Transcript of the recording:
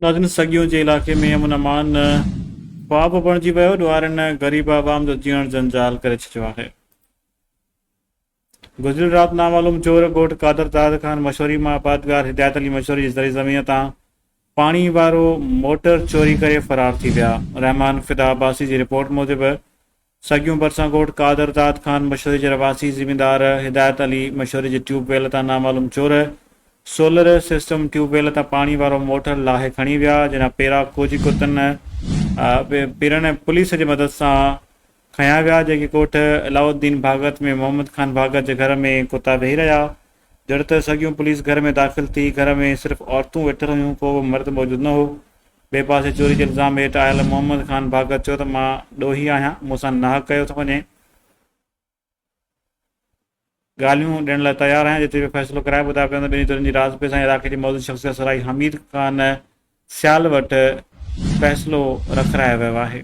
नाज़रीन, सगियों जे इलाक़े में अमन अमान ख्वाब बणिजी वियो। ॾुआरनि ग़रीब आवाम जो जीअण जंजाल करे छॾियो आहे। गुज़िरियल राति नामालूम चोर ॻोठ कादर दाद खान मशवरी मां आबादगार हिदायत अली मशवरी जी ज़री ज़मीन तां पाणी वारो मोटर चोरी करे फ़रार थी विया। रहमान फिदा अब्बासी जी रिपोर्ट मूजिब सगियूं भरिसां ॻोठ कादर दाद खान मशवरी जे रवासी ज़मींदार हिदायत अली मशवरी जी ट्यूबवेल तां नामालूम चोर सोलर सिस्टम ट्यूबवेल तां पाणी वारो मोटर लाहे खणी विया, जिन पहिरां खोजी कुतनि पिरनि पुलिस जी मदद सां खयां विया, जेके कोठ अलाउद्दीन भागत में मोहम्मद खान भागत जे घर में कुता वेही रहिया। जॾहिं त सगियूं पुलिस घर में दाख़िल थी, घर में सिर्फ़ु औरतूं वेठल हुयूं, को बि मर्द मौजूदु न हो। ॿिए पासे चोरी जे इल्ज़ाम हेठि आयल मोहम्मद खान भागत चयो त मां ॾोही आहियां, मूंसां नाहक कयो थो वञे, ॻाल्हियूं ॾियण लाइ तयारु आहियां। जिते बि फ़ैसिलो कराए ॿुधायो पियो त ॿिन्ही धुरनि जी राज़ सां इलाइक़े जी मौजूदु शख़्सियत सराई हमीद ख़ान सियाल वटि फ़ैसिलो रखारायो वियो आहे।